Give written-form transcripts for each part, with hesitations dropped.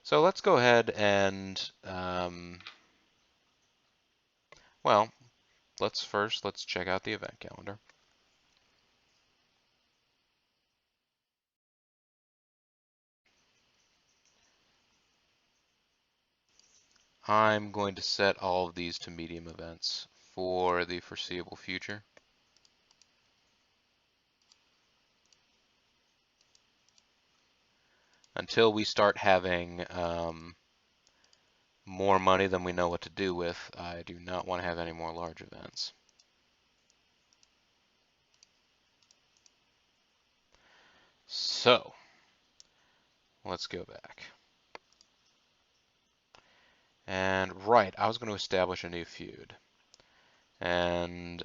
So let's go ahead and, well, let's check out the event calendar. I'm going to set all of these to medium events for the foreseeable future. Until we start having more money than we know what to do with, I do not want to have any more large events. So, let's go back. And right, I was going to establish a new feud. And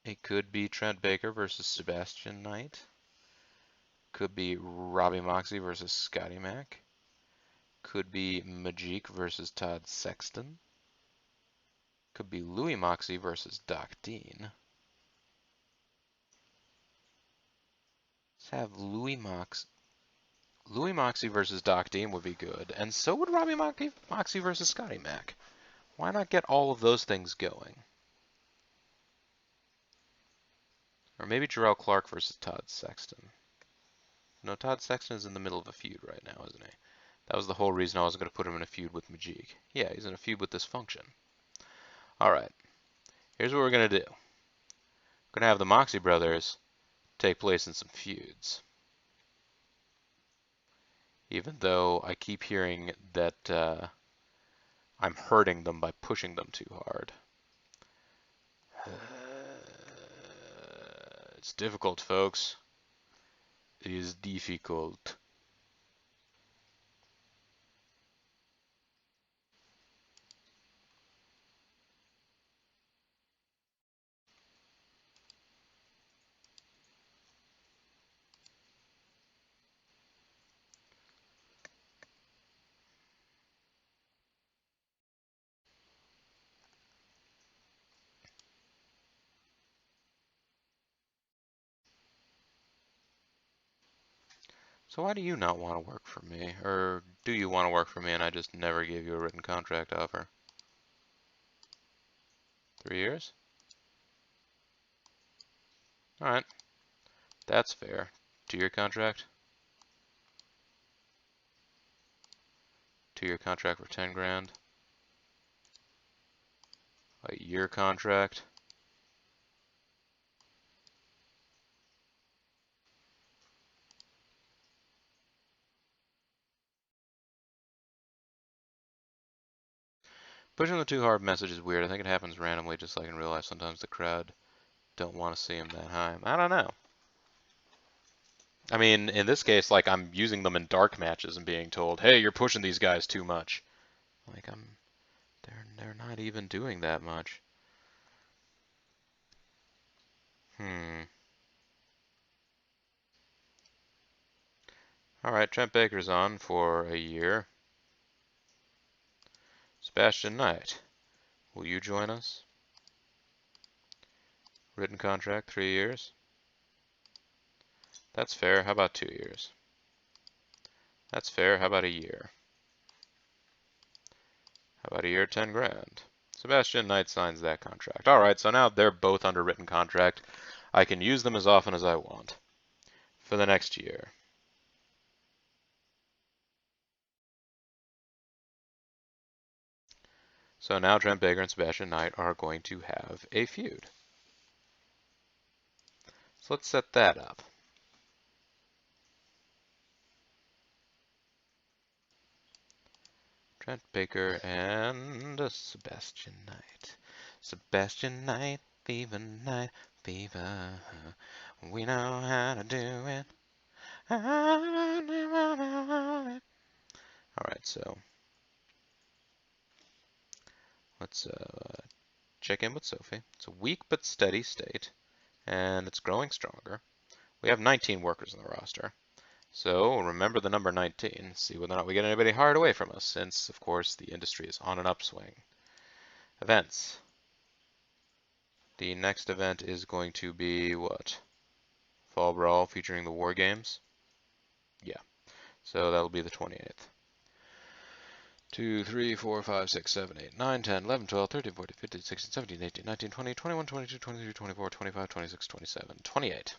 it could be Trent Baker versus Sebastian Knight. Could be Robbie Moxley versus Scotty Mac. Could be Majik versus Todd Sexton. Could be Louis Moxley versus Doc Dean. Let's have Louis Moxley versus Doc Dean would be good, and so would Robbie Moxley versus Scotty Mac. Why not get all of those things going? Or maybe Jarrell Clark versus Todd Sexton. No, Todd Sexton is in the middle of a feud right now, isn't he? That was the whole reason I was going to put him in a feud with Majik. Yeah, he's in a feud with Dysfunction. All right, here's what we're going to do. We're going to have the Moxie brothers take place in some feuds. Even though I keep hearing that I'm hurting them by pushing them too hard. It's difficult, folks. It is difficult. So why do you not want to work for me? Or do you want to work for me and I just never gave you a written contract offer? 3 years? Alright, that's fair. 2-year contract? 2-year contract for 10 grand? A year contract? Pushing them too hard message is weird. I think it happens randomly, just like in real life. Sometimes the crowd don't want to see him that high. I don't know. I mean, in this case, like, I'm using them in dark matches and being told, hey, you're pushing these guys too much. Like, they're not even doing that much. Alright, Trent Baker's on for a year. Sebastian Knight, will you join us? Written contract, 3 years. That's fair. How about 2 years? That's fair. How about a year? How about a year, 10 grand? Sebastian Knight signs that contract. Alright, so now they're both under written contract. I can use them as often as I want for the next year. So now Trent Baker and Sebastian Knight are going to have a feud. So let's set that up. Trent Baker and Sebastian Knight. Sebastian Knight, Fever Night, Fever. We know how to do it. Alright, so let's check in with Sophie. It's a weak but steady state, and it's growing stronger. We have 19 workers on the roster. So remember the number 19, see whether or not we get anybody hired away from us, since, of course, the industry is on an upswing. Events. The next event is going to be what? Fall Brawl featuring the War Games? Yeah. So that'll be the 28th. 2, 3, 4, 5, 6, 7, 8, 9, 10, 11, 12, 13, 14, 15, 16, 17, 18, 19, 20, 21, 22, 23, 24, 25, 26, 27, 28.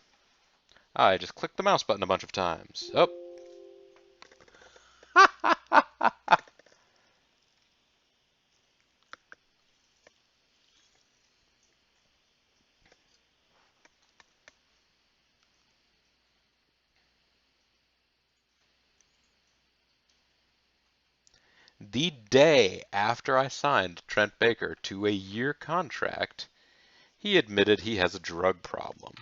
I just clicked the mouse button a bunch of times. Oh. The day after I signed Trent Baker to a year contract, he admitted he has a drug problem.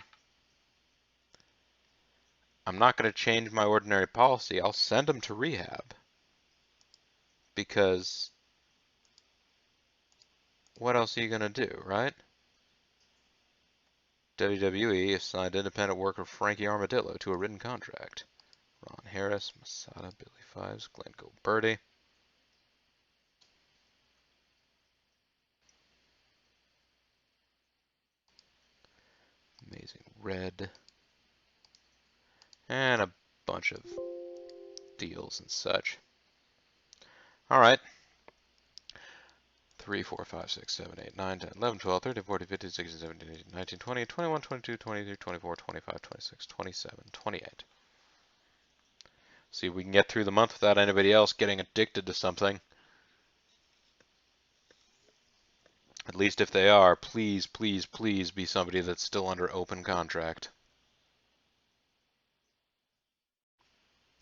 I'm not going to change my ordinary policy. I'll send him to rehab. Because what else are you going to do, right? WWE has signed independent worker Frankie Armadillo to a written contract. Ron Harris, Masada, Billy Fives, Glenn Gilberti. Amazing Red. And a bunch of deals and such. All right. 3, 4, 5, 6, 7, 8, 9, 10, 11, 12, 13, 14, 15, 16, 17, 18, 19, 20, 21, 22, 23, 24, 25, 26, 27, 28. See if we can get through the month without anybody else getting addicted to something. At least if they are, please, please, please be somebody that's still under open contract.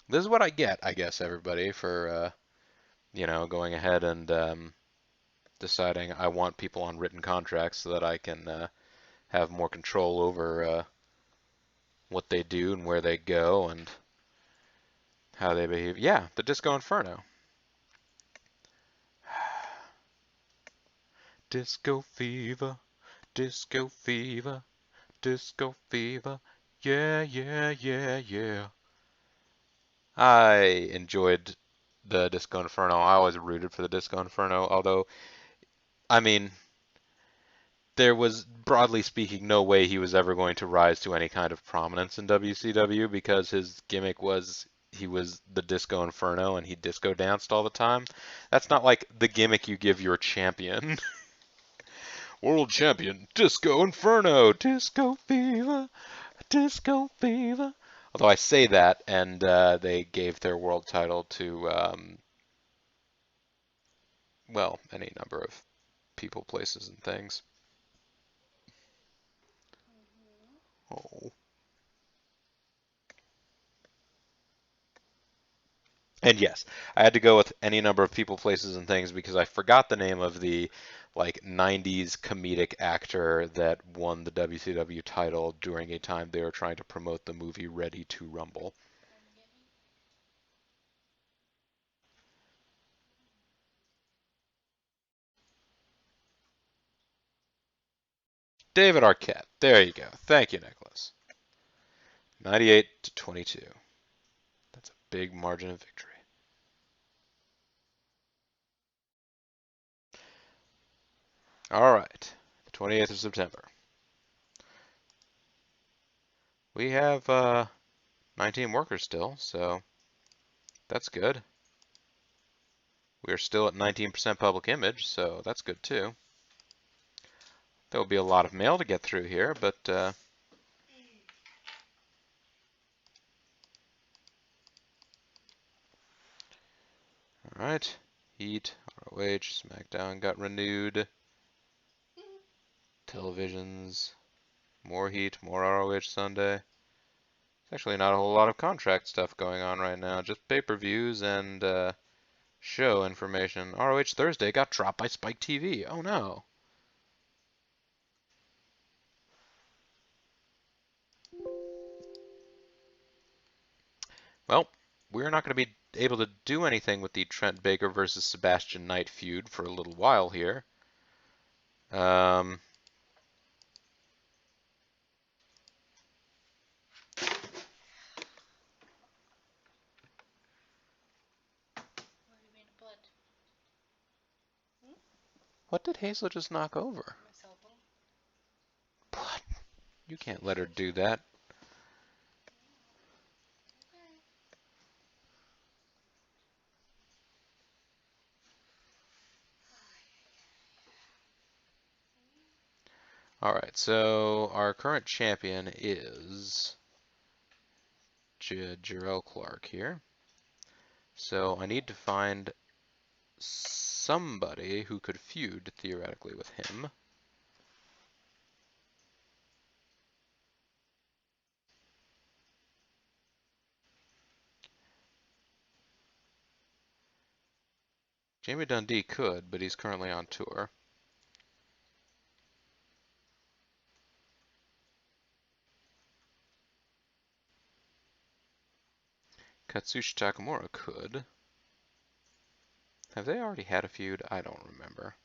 This is what I get, I guess, everybody, for, going ahead and deciding I want people on written contracts so that I can have more control over what they do and where they go and how they behave. Yeah, the Disco Inferno. Disco fever, disco fever, disco fever. Yeah, yeah, yeah, yeah. I enjoyed the Disco Inferno. I always rooted for the Disco Inferno, although, I mean, there was, broadly speaking, no way he was ever going to rise to any kind of prominence in WCW because his gimmick was he was the Disco Inferno and he disco danced all the time. That's not like the gimmick you give your champion. World champion, Disco Inferno, Disco Fever, Disco Fever. Although I say that, and they gave their world title to, well, any number of people, places, and things. Oh. And yes, I had to go with any number of people, places, and things because I forgot the name of the like 90s comedic actor that won the WCW title during a time they were trying to promote the movie Ready to Rumble. David Arquette. There you go. Thank you, Nicholas. 98 to 22. That's a big margin of victory. All right. The 28th of September. We have 19 workers still, so that's good. We are still at 19% public image, so that's good too. There will be a lot of mail to get through here, but all right. Heat, ROH, SmackDown got renewed. Televisions, more Heat, more ROH Sunday. There's actually not a whole lot of contract stuff going on right now, just pay-per-views and show information. ROH Thursday got dropped by Spike TV. Oh no. Well, we're not going to be able to do anything with the Trent Baker versus Sebastian Knight feud for a little while here. Um, what did Hazel just knock over? My cell phone. What? You can't let her do that. All right, so our current champion is Jarrell Clark here. So I need to find somebody who could feud theoretically with him. Jamie Dundee could, but he's currently on tour. Katsushi Takamura could. Have they already had a feud? I don't remember.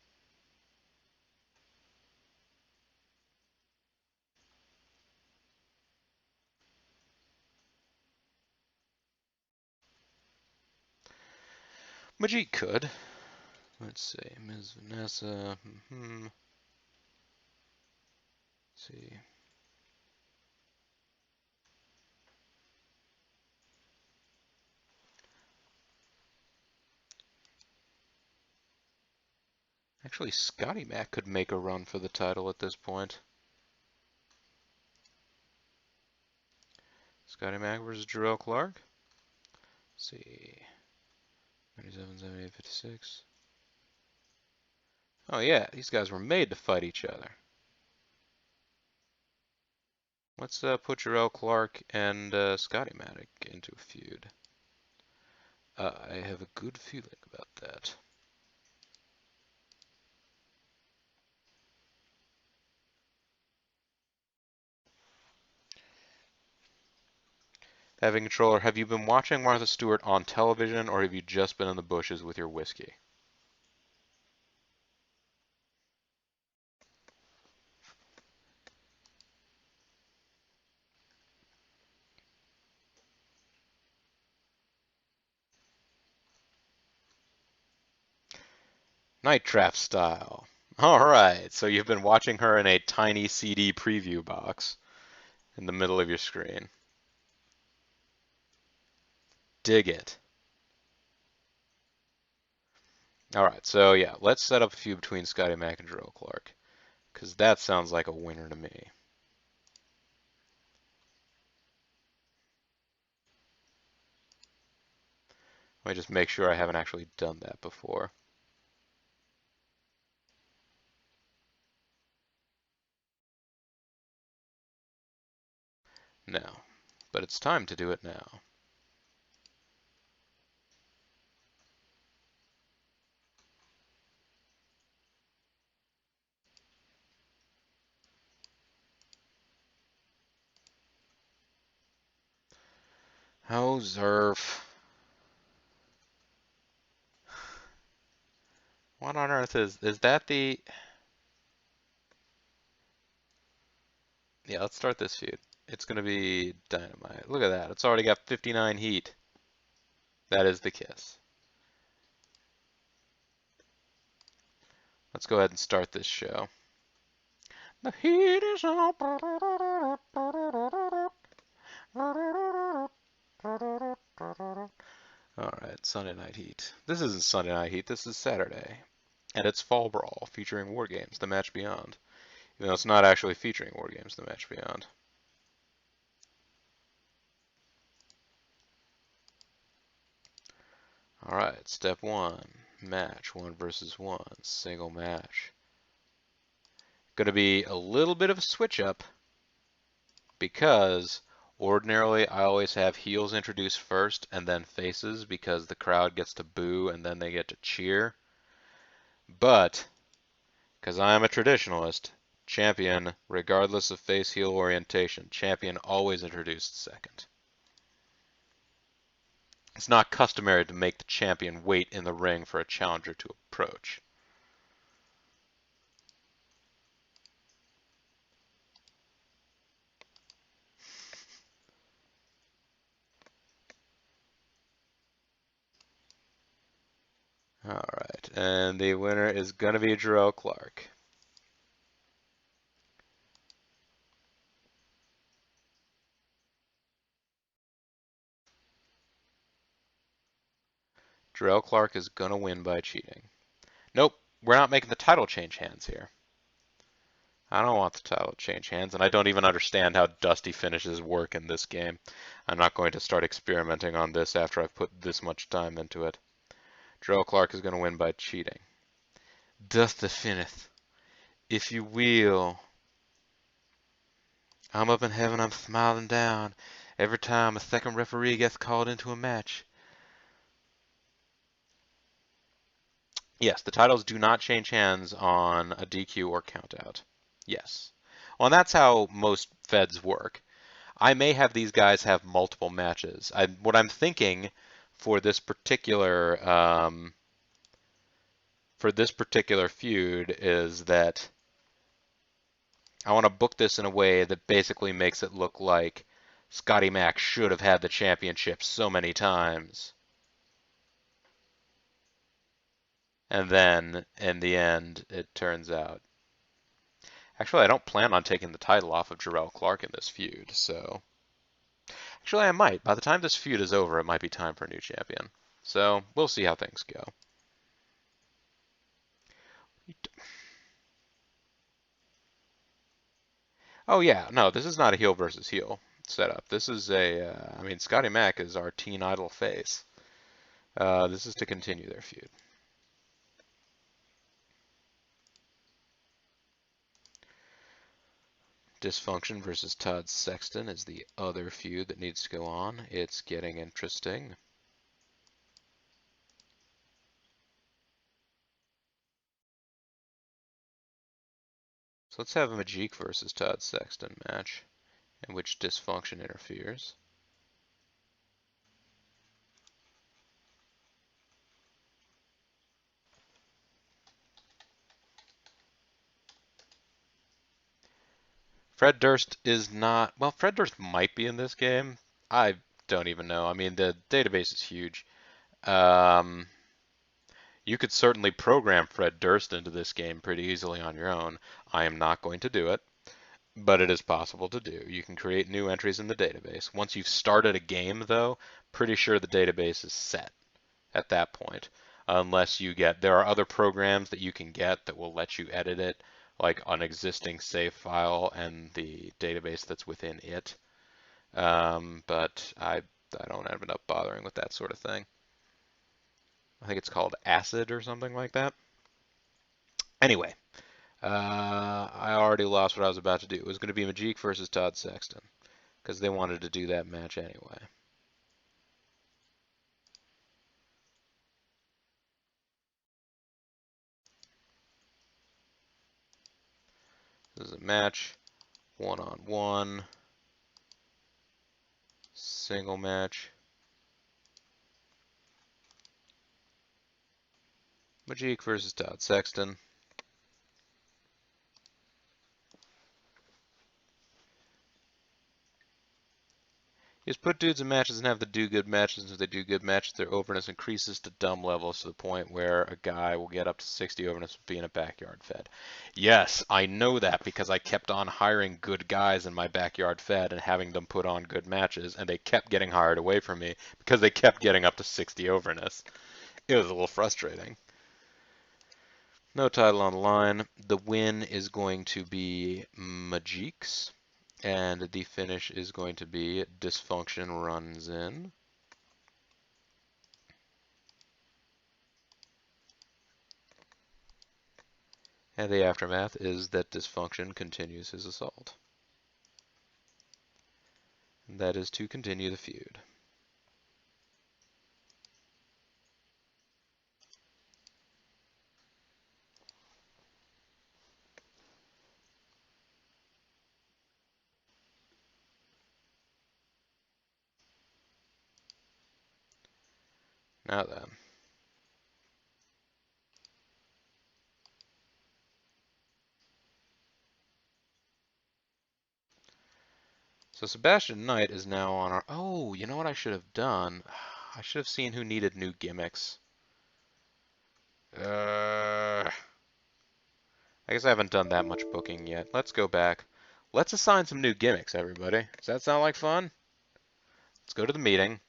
Majid could. Let's see, Ms. Vanessa. Let's see. Actually, Scotty Mac could make a run for the title at this point. Scotty Mac versus Jarrell Clark. Let's see. 97, 78, 56. Oh yeah, these guys were made to fight each other. Let's put Jarrell Clark and Scotty Mac into a feud. I have a good feeling about that. Having controller, have you been watching Martha Stewart on television, or have you just been in the bushes with your whiskey? Night Trap style. Alright, so you've been watching her in a tiny CD preview box in the middle of your screen. Dig it. Alright, so yeah, let's set up a feud between Scotty Mac and Jarrell Clark, because that sounds like a winner to me. Let me just make sure I haven't actually done that before. No, but it's time to do it now. Oh, Zerf. What on earth is that the... Yeah, let's start this feud. It's gonna be dynamite. Look at that. It's already got 59 heat. That is the kiss. Let's go ahead and start this show. The heat is on. Alright, Sunday Night Heat. This isn't Sunday Night Heat, this is Saturday. And it's Fall Brawl, featuring War Games, The Match Beyond. Even though it's not actually featuring War Games, The Match Beyond. Alright, step one. Match, 1 versus 1. Single match. Gonna be a little bit of a switch up, because ordinarily I always have heels introduced first and then faces, because the crowd gets to boo and then they get to cheer. But, because I am a traditionalist, champion, regardless of face-heel orientation, champion always introduced second. It's not customary to make the champion wait in the ring for a challenger to approach. Alright, and the winner is going to be Jarrell Clark. Jarrell Clark is going to win by cheating. Nope, we're not making the title change hands here. I don't want the title to change hands, and I don't even understand how dusty finishes work in this game. I'm not going to start experimenting on this after I've put this much time into it. Jarrell Clark is going to win by cheating. Dusty finneth, if you will. I'm up in heaven, I'm smiling down every time a second referee gets called into a match. Yes, the titles do not change hands on a DQ or countout. Yes. Well, and that's how most feds work. I may have these guys have multiple matches. What I'm thinking for this particular feud is that I want to book this in a way that basically makes it look like Scotty Mac should have had the championship so many times. And then, in the end, it turns out. Actually, I don't plan on taking the title off of Jarrell Clark in this feud, so. Actually, I might. By the time this feud is over, it might be time for a new champion. So, we'll see how things go. Oh, yeah, no, this is not a heel versus heel setup. This is I mean, Scotty Mac is our teen idol face. This is to continue their feud. Dysfunction versus Todd Sexton is the other feud that needs to go on. It's getting interesting. So let's have a Majik versus Todd Sexton match in which Dysfunction interferes. Fred Durst is not, well, Fred Durst might be in this game. I don't even know. I mean, the database is huge. You could certainly program Fred Durst into this game pretty easily on your own. I am not going to do it, but it is possible to do. You can create new entries in the database. Once you've started a game, though, pretty sure the database is set at that point. Unless you get, there are other programs that you can get that will let you edit it, like an existing save file and the database that's within it. But I don't end up bothering with that sort of thing. I think it's called Acid or something like that. Anyway, I already lost what I was about to do. It was going to be Majik versus Todd Sexton because they wanted to do that match anyway. This is a match, one-on-one, single match. Majik versus Todd Sexton. You just put dudes in matches and have them do good matches. If they do good matches, their overness increases to dumb levels to the point where a guy will get up to 60 overness being a backyard fed. Yes, I know that because I kept on hiring good guys in my backyard fed and having them put on good matches, and they kept getting hired away from me because they kept getting up to 60 overness. It was a little frustrating. No title on the line. The win is going to be Majik's. And the finish is going to be Dysfunction runs in. And the aftermath is that Dysfunction continues his assault. And that is to continue the feud. Now then. So Sebastian Knight is now on our... Oh, you know what I should have done? I should have seen who needed new gimmicks. I guess I haven't done that much booking yet. Let's go back. Let's assign some new gimmicks, everybody. Does that sound like fun? Let's go to the meeting.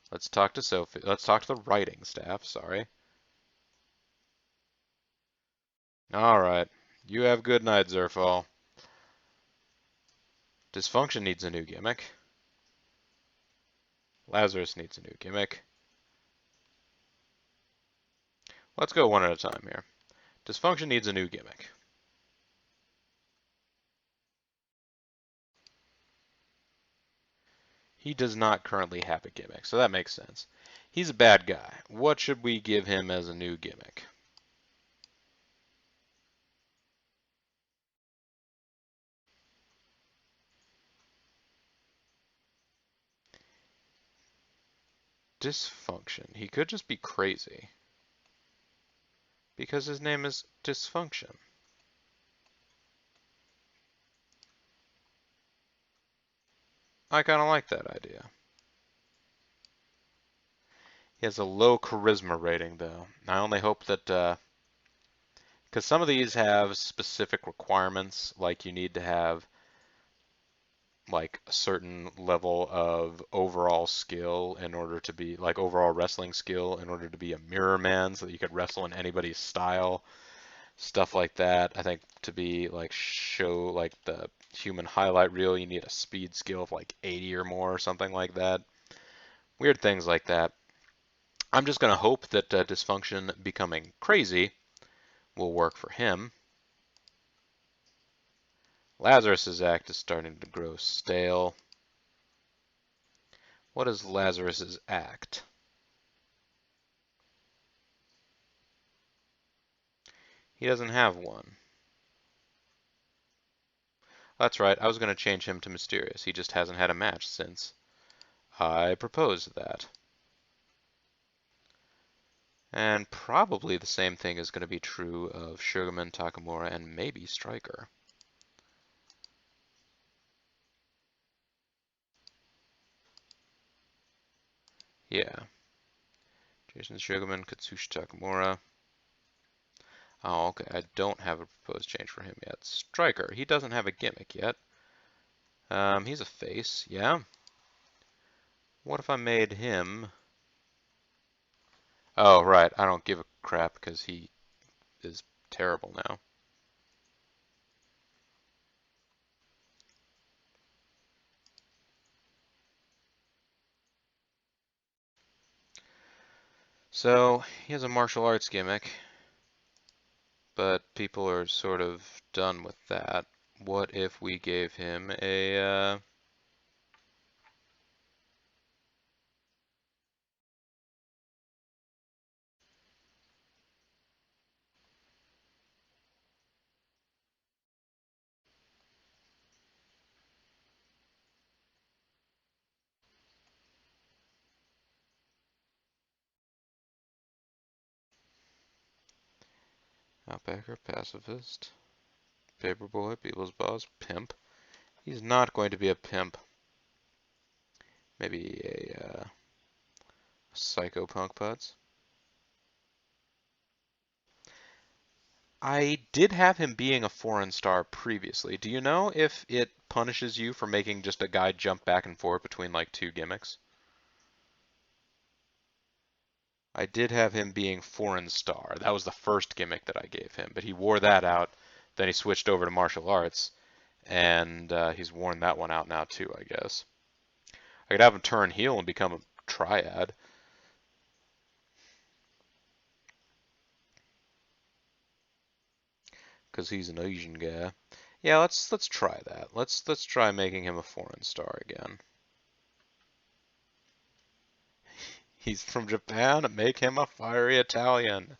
Let's talk to Sophie. Let's talk to the writing staff, sorry. All right. You have a good night, Zerfall. Dysfunction needs a new gimmick. Lazarus needs a new gimmick. Let's go one at a time here. Dysfunction needs a new gimmick. He does not currently have a gimmick, so that makes sense. He's a bad guy. What should we give him as a new gimmick? Dysfunction. He could just be crazy. Because his name is Dysfunction. I kind of like that idea. He has a low charisma rating, though. I only hope that, because some of these have specific requirements, like you need to have like a certain level of overall skill in order to be, like overall wrestling skill in order to be a mirror man, so that you could wrestle in anybody's style, stuff like that. I think to be like show like the human highlight reel, you need a speed skill of like 80 or more, or something like that. Weird things like that. I'm just going to hope that Dysfunction becoming crazy will work for him. Lazarus's act is starting to grow stale. What is Lazarus's act? He doesn't have one. That's right, I was going to change him to Mysterious. He just hasn't had a match since I proposed that. And probably the same thing is going to be true of Sugarman, Takamura, and maybe Striker. Yeah. Jason Sugarman, Katsushi Takamura. Oh, okay, I don't have a proposed change for him yet. Striker, he doesn't have a gimmick yet. He's a face, yeah. What if I made him... Oh, right, I don't give a crap because he is terrible now. So, he has a martial arts gimmick, but people are sort of done with that. What if we gave him a, Outbacker, Pacifist, Paperboy, People's Boss, Pimp? He's not going to be a pimp. Maybe a, Psycho Punk Putz? I did have him being a foreign star previously. Do you know if it punishes you for making just a guy jump back and forth between like two gimmicks? I did have him being foreign star. That was the first gimmick that I gave him, but he wore that out. Then he switched over to martial arts, and he's worn that one out now too, I guess. I could have him turn heel and become a triad. Because he's an Asian guy. Yeah, let's try that. Let's try making him a foreign star again. He's from Japan. Make him a fiery Italian.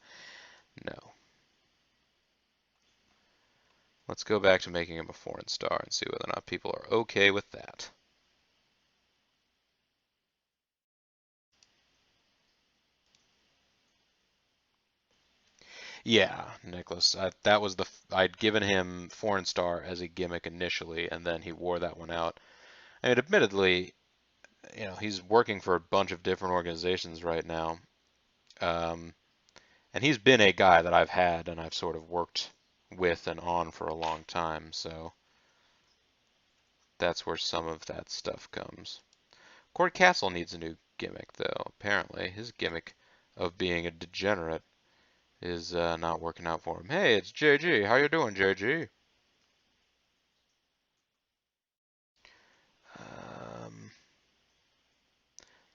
No. Let's go back to making him a foreign star and see whether or not people are okay with that. Yeah, Nicholas. That was I'd given him foreign star as a gimmick initially, and then he wore that one out. And admittedly, he's working for a bunch of different organizations right now. And he's been a guy that I've had and I've sort of worked with and on for a long time, so that's where some of that stuff comes. Cord Castle needs a new gimmick, though, apparently. His gimmick of being a degenerate is not working out for him. Hey, it's JG. How you doing, JG?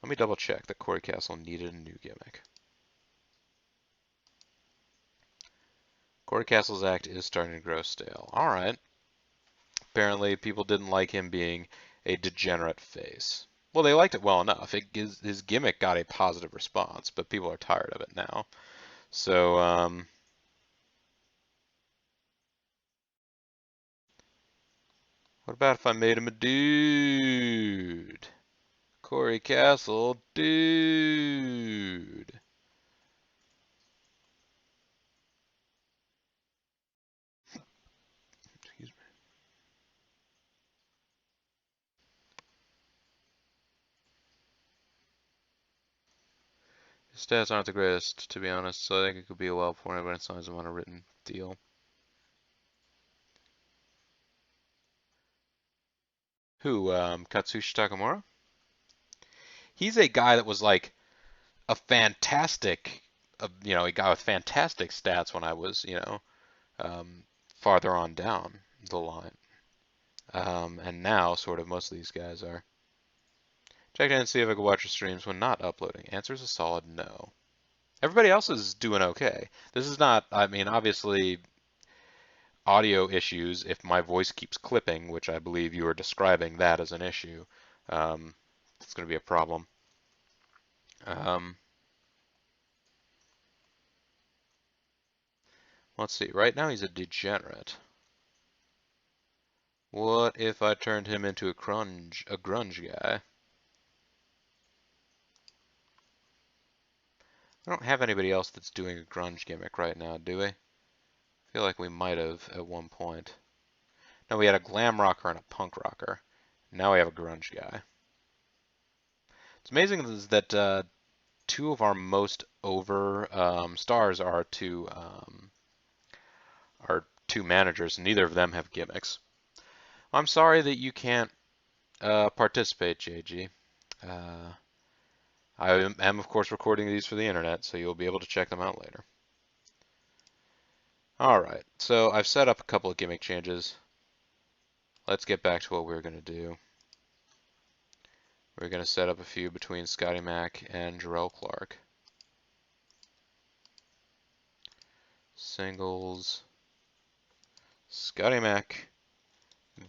Let me double check that Corey Castle needed a new gimmick. Corey Castle's act is starting to grow stale. Alright. Apparently people didn't like him being a degenerate face. Well, they liked it well enough. His gimmick got a positive response, but people are tired of it now. So, what about if I made him a dude? Corey Castle, dude. Excuse me. His stats aren't the greatest, to be honest, so I think it could be a while before anybody signs him on a written deal. Who, Katsushi Takamura? He's a guy that was like a fantastic, a guy with fantastic stats when I was, um, farther on down the line. And now, sort of, most of these guys are. Check in and see if I can watch your streams when not uploading. Answer is a solid no. Everybody else is doing okay. This is not, I mean, obviously, audio issues, if my voice keeps clipping, which I believe you are describing that as an issue, it's going to be a problem. Let's see. Right now he's a degenerate. What if I turned him into a grunge guy? I don't have anybody else that's doing a grunge gimmick right now, do we? I feel like we might have at one point. No, we had a glam rocker and a punk rocker. Now we have a grunge guy. It's amazing is that two of our most over stars are two managers, and neither of them have gimmicks. I'm sorry that you can't participate, JG. I am, of course, recording these for the internet, so you'll be able to check them out later. Alright, so I've set up a couple of gimmick changes. Let's get back to what we're going to do. We're going to set up a feud between Scotty Mac and Jarrell Clark. Singles, Scotty Mac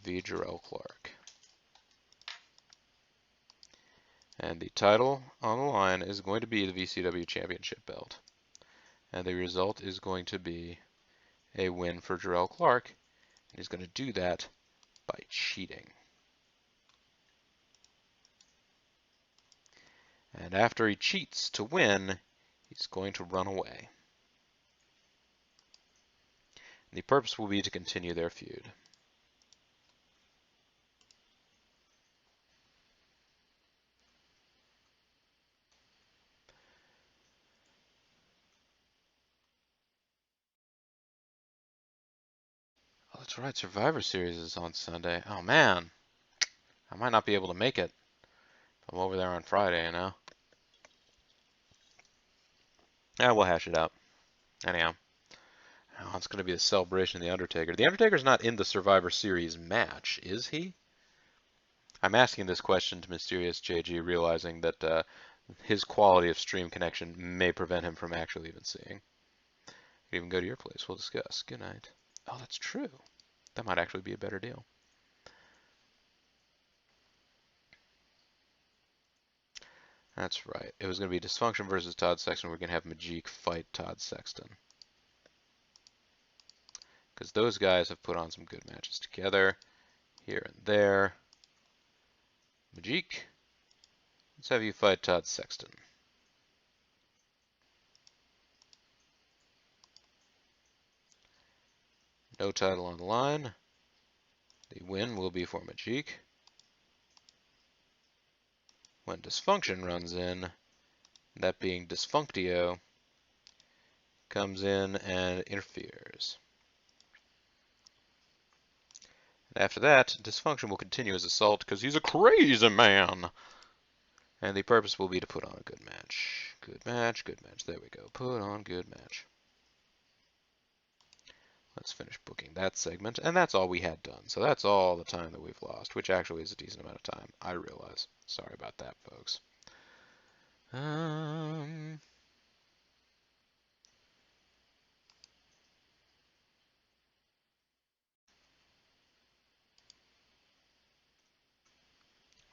v. Jarrell Clark. And the title on the line is going to be the VCW Championship belt. And the result is going to be a win for Jarrell Clark. And he's going to do that by cheating. And after he cheats to win, he's going to run away. And the purpose will be to continue their feud. Oh, that's right, Survivor Series is on Sunday. Oh man, I might not be able to make it. I'm over there on Friday, Yeah, we'll hash it out. Anyhow, oh, it's going to be a celebration of The Undertaker. The Undertaker's not in the Survivor Series match, is he? I'm asking this question to Mysterious JG, realizing that his quality of stream connection may prevent him from actually even seeing. You even go to your place. We'll discuss. Good night. Oh, that's true. That might actually be a better deal. That's right. It was going to be Dysfunction versus Todd Sexton. We're going to have Majik fight Todd Sexton. Because those guys have put on some good matches together. Here and there. Majik, let's have you fight Todd Sexton. No title on the line. The win will be for Majik. When Dysfunction runs in, that being Dysfunctio, comes in and interferes. And after that, Dysfunction will continue his assault because he's a crazy man. And the purpose will be to put on a good match. Good match, good match. There we go. Put on good match. Let's finish booking that segment. And that's all we had done. So that's all the time that we've lost, which actually is a decent amount of time. I realize. Sorry about that, folks. Um,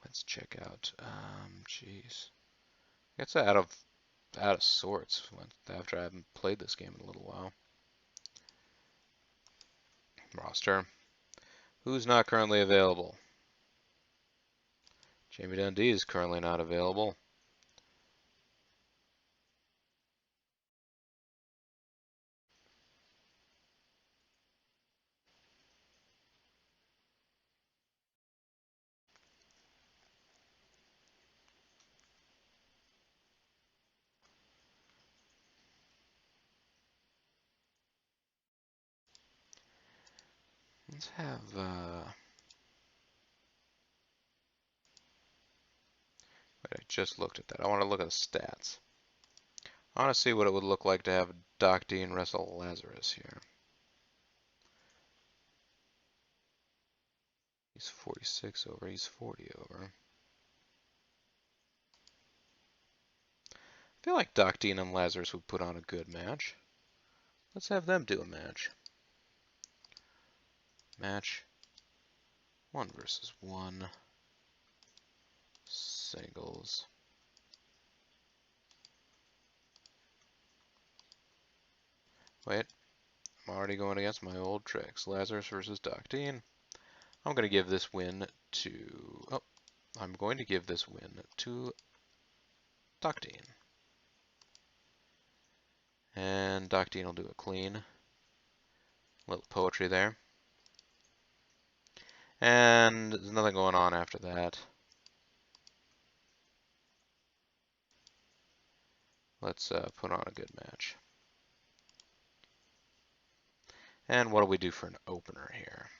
let's check out. Jeez, it's out of sorts after I haven't played this game in a little while. Roster. Who's not currently available? Jamie Dundee is currently not available. Let's have. Wait, I just looked at that. I want to look at the stats. I want to see what it would look like to have Doc Dean wrestle Lazarus here. He's 46 over. He's 40 over. I feel like Doc Dean and Lazarus would put on a good match. Let's have them do a match. Match 1-1 singles. Wait, I'm already going against my old tricks. Lazarus versus Doc Dean. I'm going to give this win to... Oh, I'm going to give this win to Doc Dean. And Doc Dean will do it clean. Little poetry there. And there's nothing going on after that. Let's put on a good match. And what do we do for an opener here?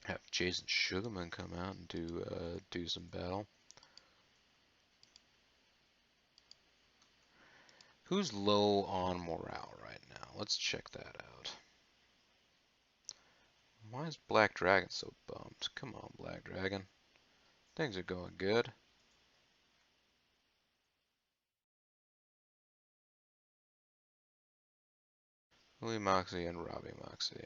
Have Jason Sugarman come out and do some battle. Who's low on morale right now? Let's check that out. Why is Black Dragon so bummed? Come on, Black Dragon. Things are going good. Louis Moxley and Robbie Moxley.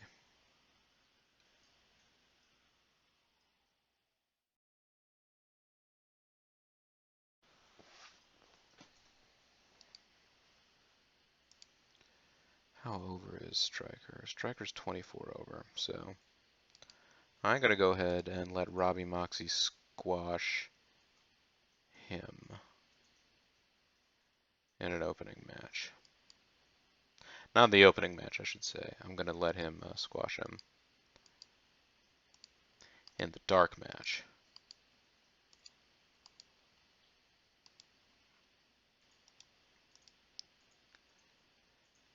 How over is Striker? Striker's 24 over, so I'm gonna go ahead and let Robbie Moxley squash him in an opening match. Not the opening match, I should say. I'm gonna let him squash him in the dark match.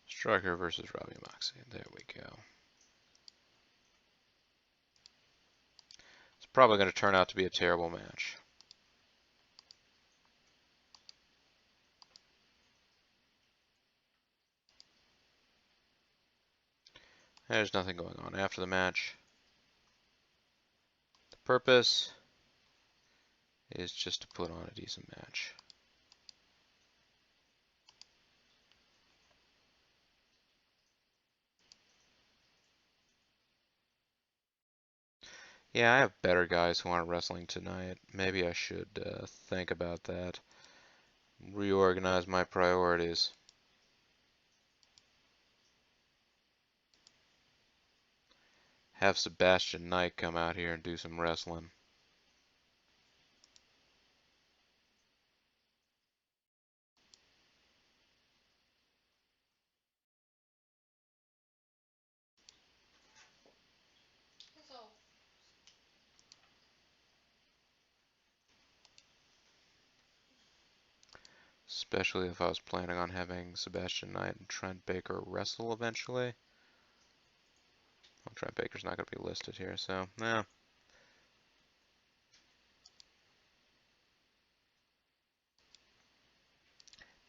Striker versus Robbie Moxley. There we go. It's probably going to turn out to be a terrible match. There's nothing going on after the match. The purpose is just to put on a decent match. Yeah, I have better guys who aren't wrestling tonight. Maybe I should think about that. Reorganize my priorities. Have Sebastian Knight come out here and do some wrestling. Especially if I was planning on having Sebastian Knight and Trent Baker wrestle eventually. Well, Trent Baker's not going to be listed here, so, yeah.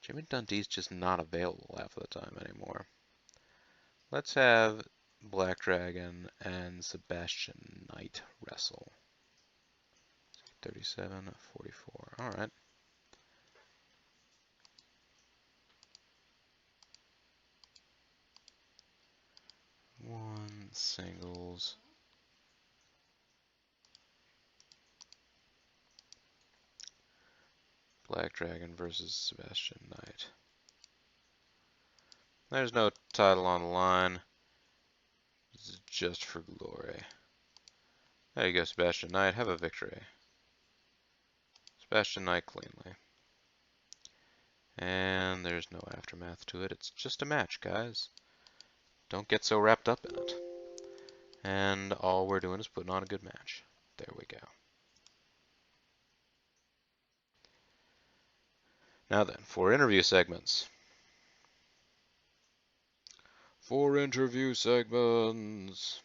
Jimmy Dundee's just not available half of the time anymore. Let's have Black Dragon and Sebastian Knight wrestle. 37, 44. All right. One singles. Black Dragon versus Sebastian Knight. There's no title on the line. This is just for glory. There you go, Sebastian Knight. Have a victory. Sebastian Knight cleanly. And there's no aftermath to it. It's just a match, guys. Don't get so wrapped up in it. And all we're doing is putting on a good match. There we go. Now then, for interview segments. For interview segments.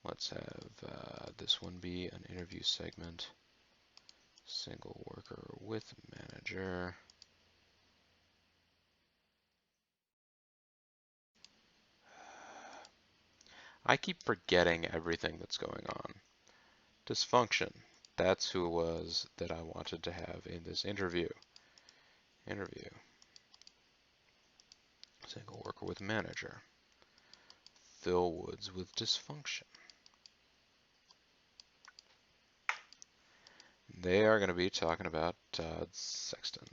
Let's have this one be an interview segment. Single worker with manager. I keep forgetting everything that's going on. Dysfunction. That's who it was that I wanted to have in this interview. Interview. Single worker with manager. Phil Woods with dysfunction. They are going to be talking about Todd Sexton.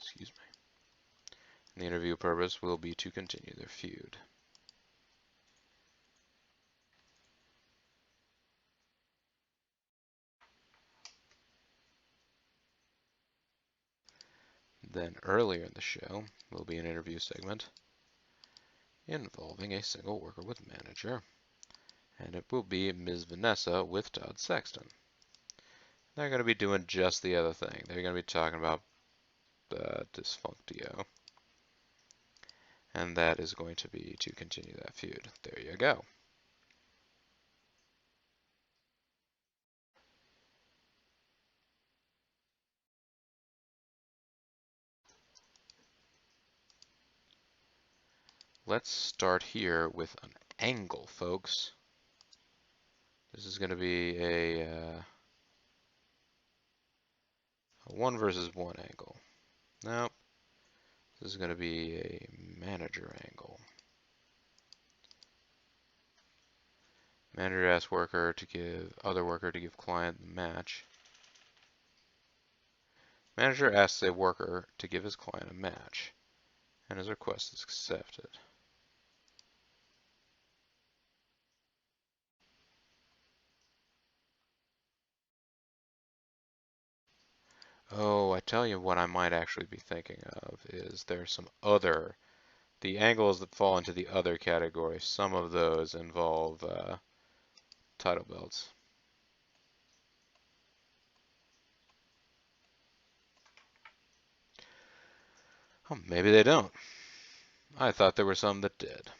Excuse me. And the interview purpose will be to continue their feud. Then earlier in the show will be an interview segment involving a single worker with manager. And it will be Ms. Vanessa with Todd Sexton. They're going to be doing just the other thing. They're going to be talking about Dysfunctio. And that is going to be to continue that feud. There you go. Let's start here with an angle, folks. This is going to be a 1 versus 1 angle. Nope. This is going to be a manager angle. Manager asks worker to give other worker to give client the match. Manager asks a worker to give his client a match, and his request is accepted. Oh, I tell you what I might actually be thinking of is there's some other, the angles that fall into the other category, some of those involve title belts. Oh, maybe they don't. I thought there were some that did.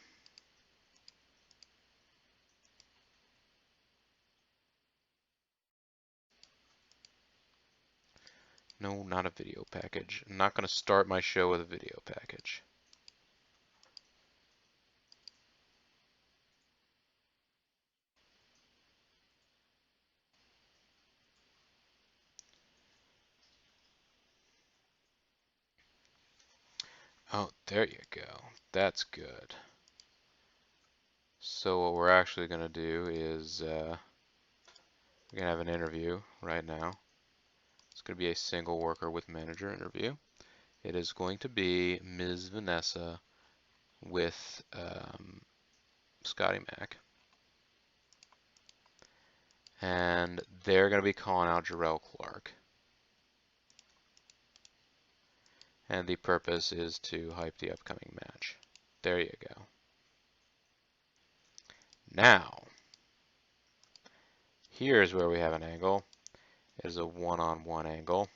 No, not a video package. I'm not going to start my show with a video package. Oh, there you go. That's good. So what we're actually going to do is we're going to have an interview right now. It's going to be a single worker with manager interview. It is going to be Ms. Vanessa with Scotty Mac. And they're going to be calling out Jarrell Clark. And the purpose is to hype the upcoming match. There you go. Now, here's where we have an angle. It is a one-on-one angle.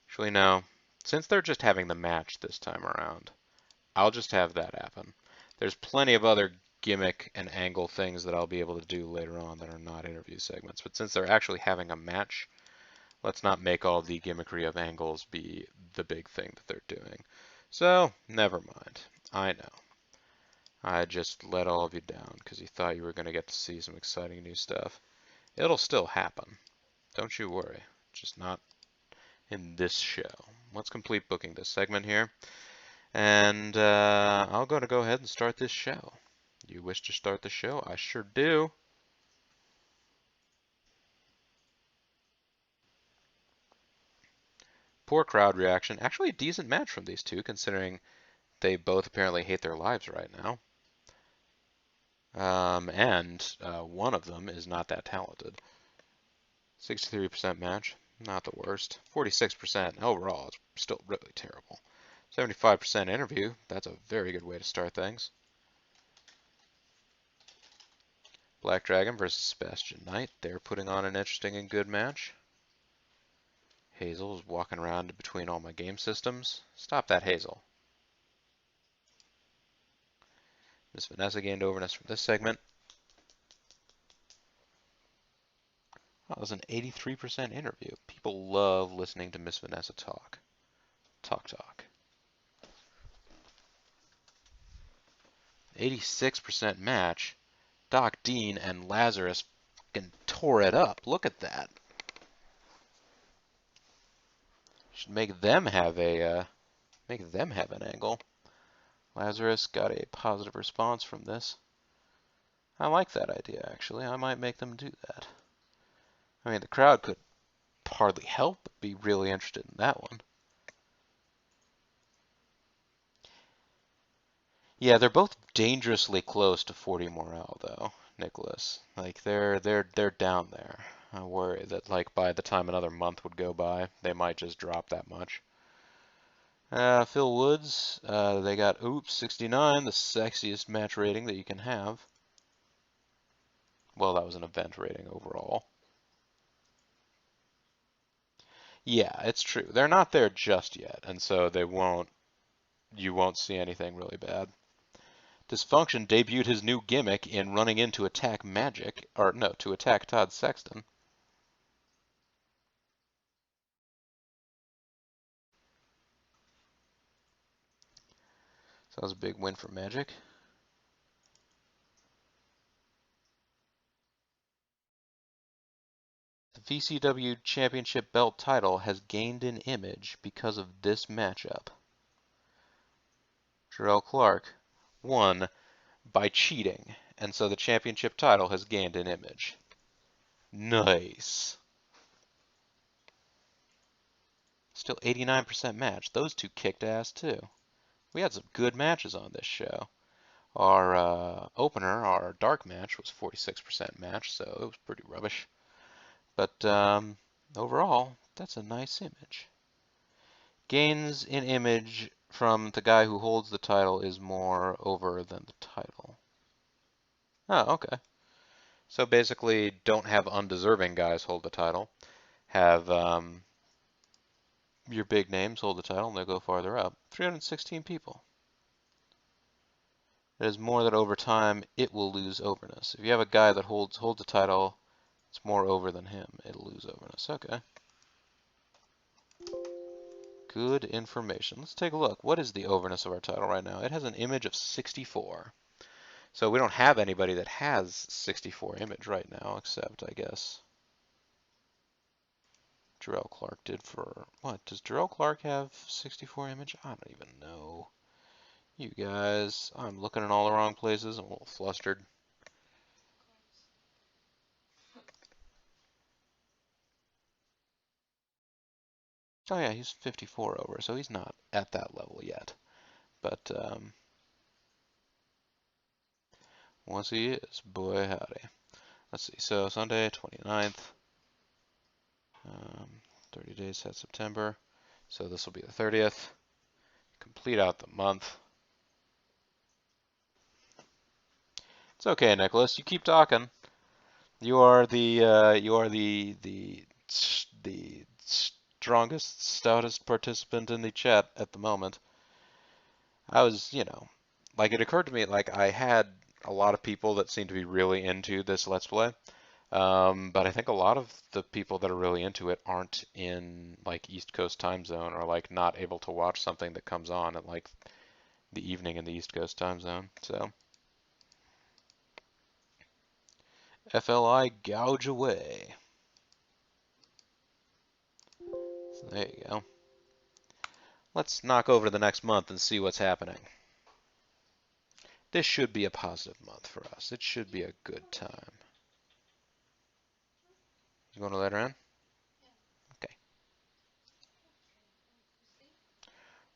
Actually, no. Since they're just having the match this time around, I'll just have that happen. There's plenty of other gimmick and angle things that I'll be able to do later on that are not interview segments. But since they're actually having a match, let's not make all the gimmickry of angles be the big thing that they're doing. So, never mind. I know. I just let all of you down because you thought you were going to get to see some exciting new stuff. It'll still happen. Don't you worry. Just not in this show. Let's complete booking this segment here. And I'll go ahead and start this show. You wish to start the show? I sure do. Poor crowd reaction. Actually, a decent match from these two, considering they both apparently hate their lives right now. And one of them is not that talented. 63% match, not the worst. 46% overall, it's still really terrible. 75% interview, that's a very good way to start things. Black Dragon versus Sebastian Knight, they're putting on an interesting and good match. Hazel is walking around between all my game systems. Stop that, Hazel. Miss Vanessa gained overness from this segment. Oh, that was an 83% interview. People love listening to Miss Vanessa talk. Talk. 86% match. Doc Dean and Lazarus fucking tore it up. Look at that. Should make them have an angle. Lazarus got a positive response from this. I like that idea, actually. I might make them do that. I mean, the crowd could hardly help but be really interested in that one. Yeah, they're both dangerously close to 40 morale, though, Nicholas. Like they're down there. I worry that like by the time another month would go by, they might just drop that much. Phil Woods, they got 69, the sexiest match rating that you can have. Well, that was an event rating overall. Yeah, it's true. They're not there just yet, and so you won't see anything really bad. Dysfunction debuted his new gimmick in running in to attack to attack Todd Sexton. So that was a big win for Magic. The VCW Championship Belt title has gained an image because of this matchup. Jarrell Clark won by cheating, and so the championship title has gained an image. Nice. Still 89% match. Those two kicked ass too. We had some good matches on this show. Our opener, our dark match, was 46% match, so it was pretty rubbish. But overall, that's a nice image. Gains in image from the guy who holds the title is more over than the title. Oh, okay. So basically, don't have undeserving guys hold the title. Have your big names hold the title, and they go farther up. 316 people. It is more that over time, it will lose overness. If you have a guy that holds the title, it's more over than him. It'll lose overness. Okay. Good information. Let's take a look. What is the overness of our title right now? It has an image of 64. So we don't have anybody that has 64 image right now, except, I guess, Jarrell Clark did for... What? Does Jarrell Clark have 64 image? I don't even know. You guys, I'm looking in all the wrong places. I'm a little flustered. Oh yeah, he's 54 over, so he's not at that level yet. But once he is, boy howdy. Let's see, so Sunday, 29th, 30 days set September. So this will be the 30th. Complete out the month. It's okay, Nicholas. You keep talking. You are the strongest, stoutest participant in the chat at the moment. I was, like it occurred to me, like I had a lot of people that seem to be really into this Let's Play. But I think a lot of the people that are really into it aren't in like East Coast time zone or like not able to watch something that comes on at like the evening in the East Coast time zone. So FLI gouge away. So there you go. Let's knock over to the next month and see what's happening. This should be a positive month for us. It should be a good time. You want to let her in? Okay.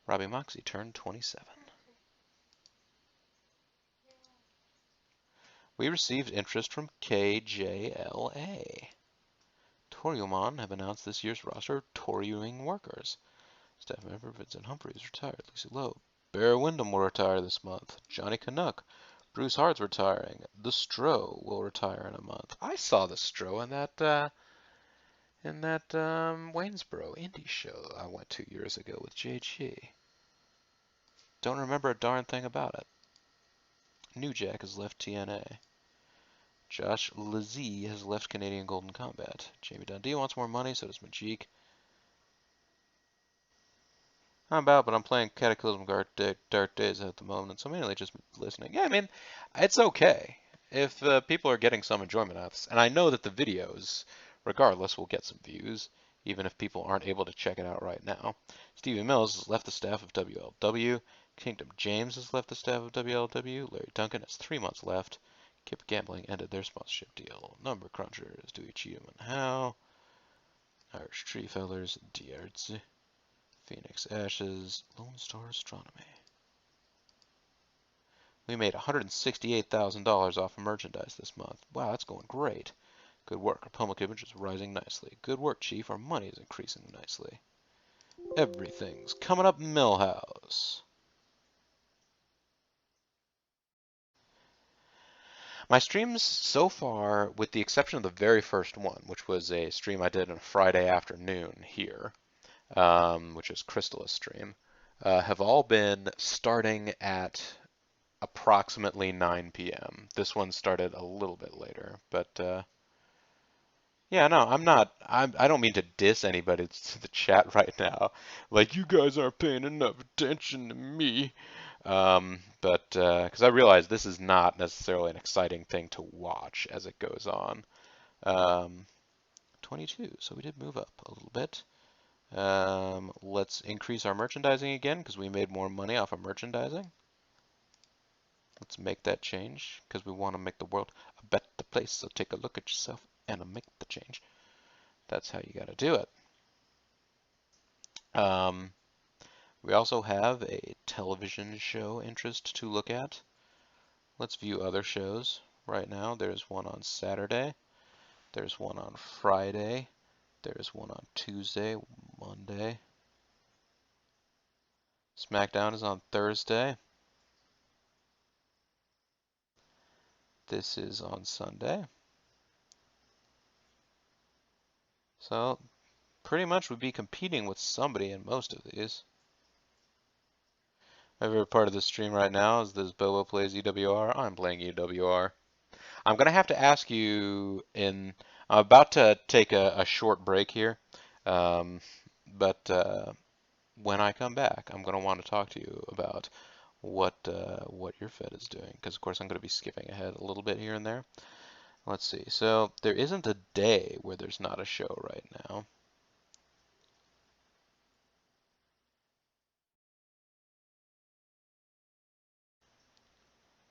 Robbie Moxie turned 27. We received interest from KJLA. Toriumon have announced this year's roster of Toriuming workers. Staff member Vincent Humphreys retired. Lisa Loeb. Bear Windham will retire this month. Johnny Canuck. Bruce Hart's retiring. The Stro will retire in a month. I saw the Stro in that Waynesboro indie show I went 2 years ago with JG. Don't remember a darn thing about it. New Jack has left TNA. Josh Lazzie has left Canadian Golden Combat. Jamie Dundee wants more money, so does Majik. I'm about, but I'm playing Cataclysm Dark Days at the moment, so I'm mainly just listening. Yeah, I mean, it's okay if people are getting some enjoyment out of this. And I know that the videos, regardless, will get some views, even if people aren't able to check it out right now. Stevie Mills has left the staff of WLW. Kingdom James has left the staff of WLW. Larry Duncan has 3 months left. Kip Gambling ended their sponsorship deal. Number Crunchers, Dewey Cheatham and Howe. Irish Tree Fellers, Diartz. Phoenix Ashes, Lone Star Astronomy. We made $168,000 off of merchandise this month. Wow, that's going great. Good work. Our public image is rising nicely. Good work, Chief. Our money is increasing nicely. Everything's coming up Millhouse. My streams so far, with the exception of the very first one, which was a stream I did on a Friday afternoon here, which is Crystallis stream, have all been starting at approximately 9 p.m. This one started a little bit later, but yeah, no, I don't mean to diss anybody to the chat right now. Like, you guys aren't paying enough attention to me. But because I realize this is not necessarily an exciting thing to watch as it goes on. 22, so we did move up a little bit. Let's increase our merchandising again because we made more money off of merchandising. Let's make that change because we want to make the world a better place. So take a look at yourself and make the change. That's how you got to do it. We also have a television show interest to look at. Let's view other shows right now. There's one on Saturday. There's one on Friday. There's one on Tuesday, Monday. SmackDown is on Thursday. This is on Sunday. So pretty much we'd be competing with somebody in most of these. My favorite part of the stream right now is this Bobo plays EWR. I'm playing EWR. I'm going to have to ask you I'm about to take a short break here, but when I come back, I'm going to want to talk to you about what your Fed is doing, because of course I'm going to be skipping ahead a little bit here and there. Let's see. So there isn't a day where there's not a show right now.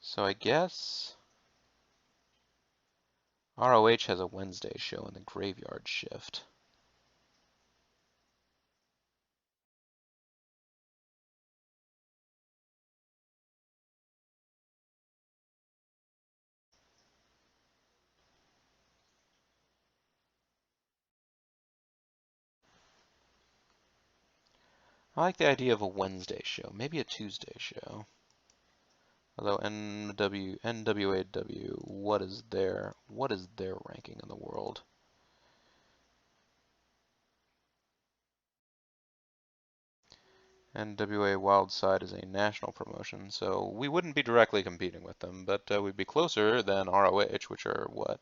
So I guess ROH has a Wednesday show in the graveyard shift. I like the idea of a Wednesday show, maybe a Tuesday show. Although NWAW, what is their ranking in the world? NWA Wildside is a national promotion, so we wouldn't be directly competing with them, but we'd be closer than ROH, which are what?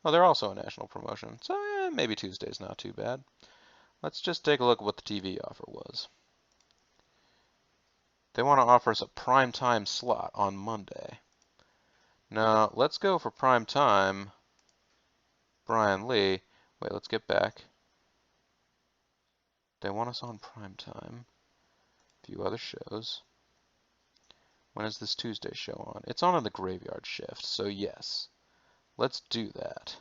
Oh, they're also a national promotion, so maybe Tuesday's not too bad. Let's just take a look at what the TV offer was. They want to offer us a prime time slot on Monday. Now, let's go for prime time. Brian Lee. Wait, let's get back. They want us on prime time. A few other shows. When is this Tuesday show on? It's on in the graveyard shift, so yes. Let's do that.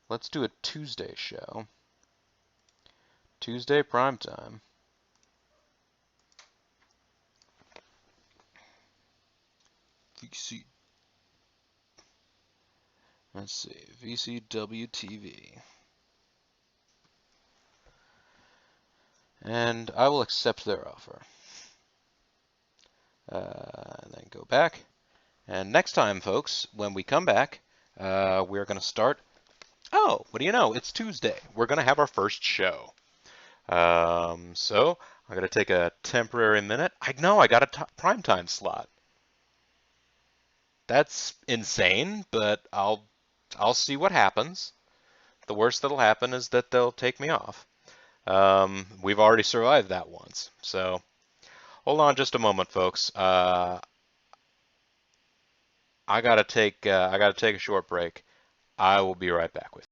Let's do a Tuesday show. Tuesday prime time. VC. Let's see. VCW TV. And I will accept their offer. And then go back. And next time, folks, when we come back, we're going to start. Oh, what do you know? It's Tuesday. We're going to have our first show. So I'm going to take a temporary minute. I know I got a primetime slot. That's insane, but I'll see what happens. The worst that'll happen is that they'll take me off. We've already survived that once. So hold on just a moment, folks. I gotta take a short break. I will be right back with you.